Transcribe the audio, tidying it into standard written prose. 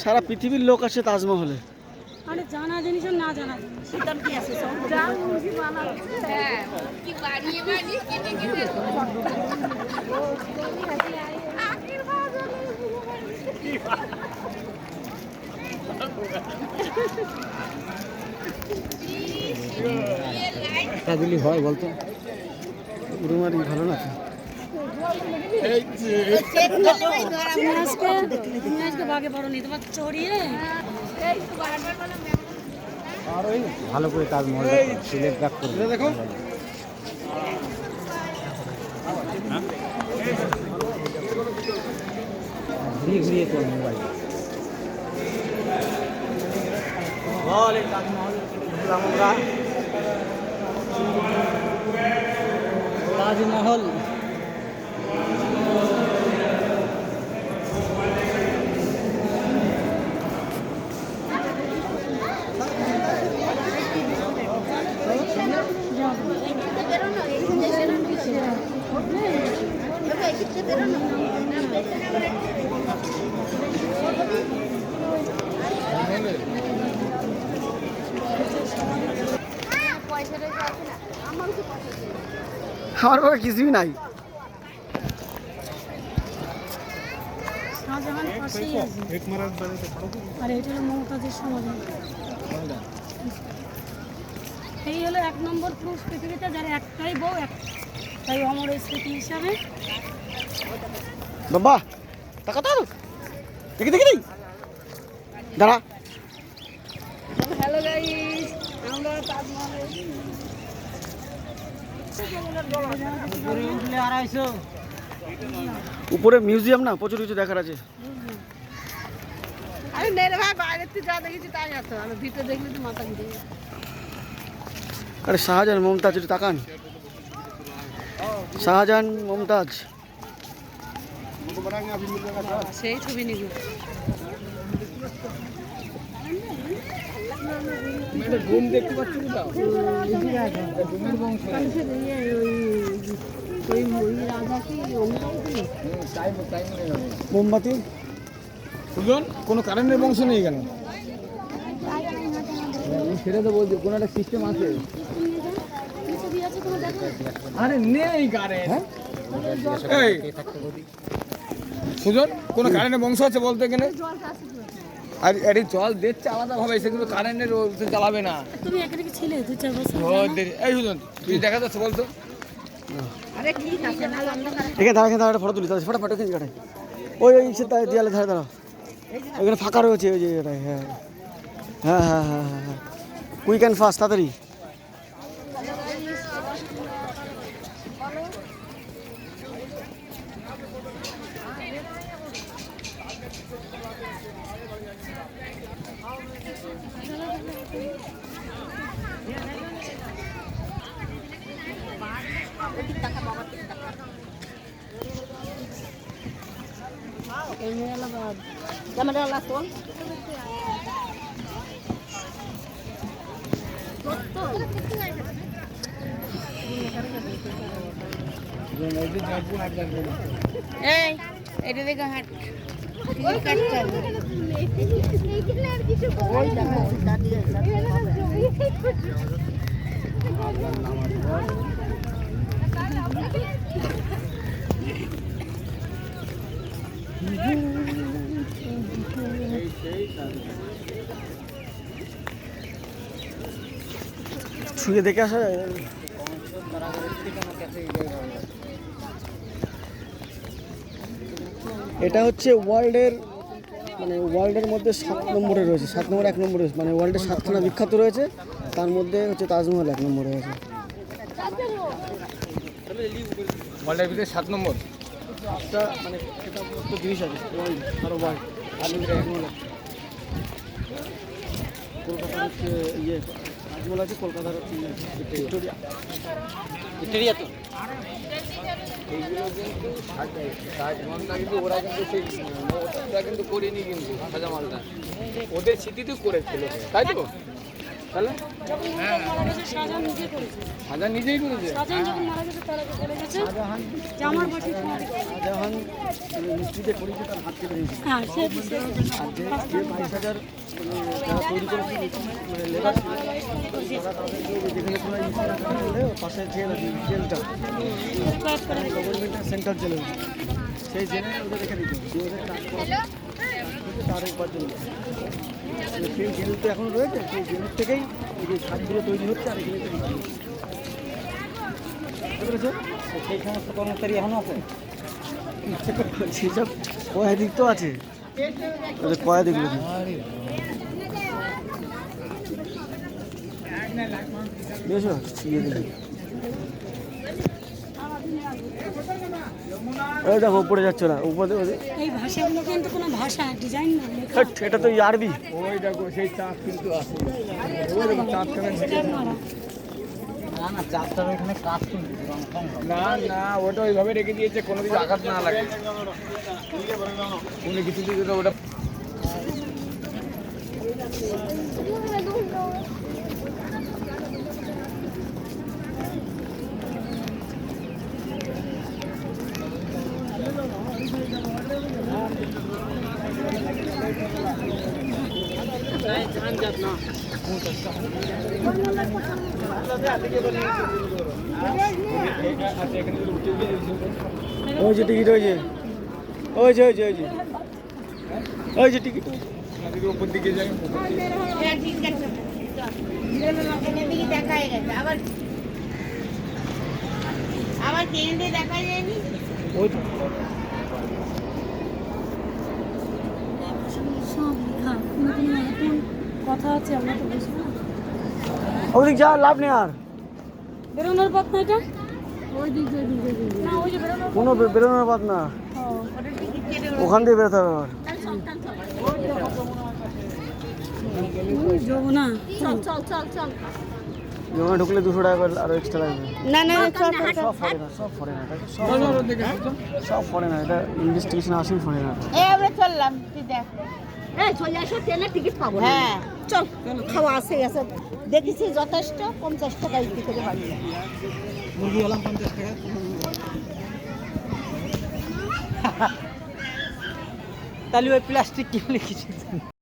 সারা পৃথিবীর লোক আছে তাজমহলে। আরে জানা জিনিস না জানা জিনিস সেটার কি আছে সব হ্যাঁ কি বাড়িয়ে বাড়িয়ে কেটে কেটে দিলি হয় বলতো রুমারি ভালো না ভাগে বড় নি তোমার চড়িয়ে ভালো করে তাজমহল সিলেক্ট ব্যাক করে দেখো ঘুরিয়ে ঘুরিয়ে তোর মোবাইল তাজমহল আমরা তাজমহল আমার বাবা কিছুই নাই আর এটা হলো মমতাজের সমাধান এই হলো 1 নম্বর পুরুষ পৃথিবীতে যার একটাই বউ তাই অমর স্মৃতি হিসাবে বাবা টাকা তো দেখি দেখি দাঁড়া হ্যালো গাইস আমরা তাজমহলে উপরে মিউজিয়াম না প্রচুর কিছু দেখার আছে আরে নেরে ভাই বাইরে থেকে যা দেখেছি তাই আছে আমি ভিতরে দেখলে তো মাথা ঘুরে যায় আরে শাহজাহান মমতাজ একটু তাকান শাহজাহান মমতাজ সেই ছবি নিবি ঘুম দেখতে পাচ্ছি মোমবাতি কোনো কারেন্টের বংশ নেই কেন সেটা তো বলছি কোনো একটা সিস্টেম আছে আরে নেই কারেন্ট সুজন কোনো কারেন্টের বংশ আছে বলতে এখানে আর এর জল দিচ্ছে আলাদা ভাবে সেগুলো কারেন্টের জ্বালাবে না তুমি এখানে কি ছিলে 2-4 বছর এই সুজন তুই দেখা যাচ্ছে বলতো আরে ঠিক আছে না অন্ধকার এখানে দাঁড়া ফটো তুলি তাহলে ফটো এখানে কাটাই ওই সে দেয়ালে ধারে দাঁড়াও এখানে ফাঁকা রয়েছে ওই যে হ্যাঁ হ্যাঁ হ্যাঁ হ্যাঁ হ্যাঁ কুইক অ্যান্ড ফাস্ট তাড়াতাড়ি ক্যামেরা লাগতো এই এটা দেখো হাট ছুঁয়ে দেখে আসা যায় এটা হচ্ছে ওয়ার্ল্ডের মধ্যে 7 নম্বরে রয়েছে 7 নম্বর 1 নম্বরে মানে ওয়ার্ল্ডের 7খানা বিখ্যাত রয়েছে তার মধ্যে হচ্ছে তাজমহল 1 নম্বরে আছে ওয়ার্ল্ডের ভিতরে 7 নম্বর একটা মানে এটা তো 20 আছে আরো ওয়ার্ল্ড আর কলকাতা হচ্ছে তাজমহল আছে কলকাতার ভিক্টোরিয়া। ভিক্টোরিয়া তো এইগুলো কিন্তু তাজমহলটা কিন্তু ওরা কিন্তু সেই ওটা কিন্তু করেনি কিন্তু শাহজামালটা ওদের স্মৃতিতেও করেছিল তাই তো তাহলে যখন মুঘল মারা গেছে শাহজাহান নিজে করেছে। শাহজাহান নিজেই করেছে শাহজাহান যখন মারা গেছে তার আগে বলে গেছে যে আমার বাড়ি সমাধি করো। শাহজাহান মিস্ত্রিতে করেছে তার হাত কেটে দিয়েছিল। হ্যাঁ সে আর যে 22,000 যারা তৈরি করেছে মানে লেবার ছিল তারা তাদেরকে যেখানে কোনো ইনস্ট্রাকশন হলে পাশে জেলটা গভর্নমেন্টের সেন্ট্রাল জেলে সেই জেলে ওদের রেখে দিত দিয়ে ওদের কাজ করা তার উপার্জন সেই জেল তো এখন রয়েছে সেই জেলের থেকেই এই যে ছাদগুলো তৈরি হচ্ছে আর এগুলো তৈরি হচ্ছে। বুঝতে পেরেছো? সেই সমস্ত কর্মচারী এখনো আছে। সেসব কয় দিক তো আছে কয় দিকগুলো বুঝেছো ইয়ে দিকে ওই দেখো উপরে যাচ্ছ না উপরে এই ভাষাগুলো কিন্তু কোনো ভাষা ডিজাইন না লেখা। এটা তো আরবি। ওই দেখো সেই চাঁদ কিন্তু আছে ওই দেখো চাঁদ কেমন স্ট্যাম্প মারা। না না চারটার ওখানে কাজ কিন্তু রং ফং হবে। না না ওটা ওইভাবে রেখে দিয়েছে কোনো দিন আঘাত না লাগে কোনো কিছু দিকে তো ওটা ওই যে টিকিট ওই যে ওই যে ওই যে ওই যে ওই যে টিকিট নদীর উপর দিকে যাই আবার ট্রেনে দেখা যায়নি। ওই এই ভাষাগুলো সব লেখা কোনো কোনো এরকম কথা আছে আমরা তো বুঝবো না। ওদিক যা লাভ নেই আর বেরোনোর পথ না এটা ওই দিক ওই দিক ওই দিক না ওই যে বেরোনোর কোনো বেরোনোর বাদ না ওখান দিয়ে বেরোতে হবে আবার যাবো না। চল চল চল চল। ওখানে ঢুকলে 200 টাকা করে আরো এক্সট্রা লাগবে। না না চল চল চল। সব ফরেনার সব ফরেনার এটা ইনভেস্টিগেশন আসেন ফরেনার। এই আমরা চললাম তুই দেখ। এই চলে আসো ট্রেনের টিকিট পাবো না। হ্যাঁ চল খাওয়া আছে আছে দেখেছি যথেষ্ট 50 টাকা বিক্রি করে বাড়ি। মুরগি হলাম 50 টাকা। তাহলে ওই প্লাস্টিক কিনলে কিছু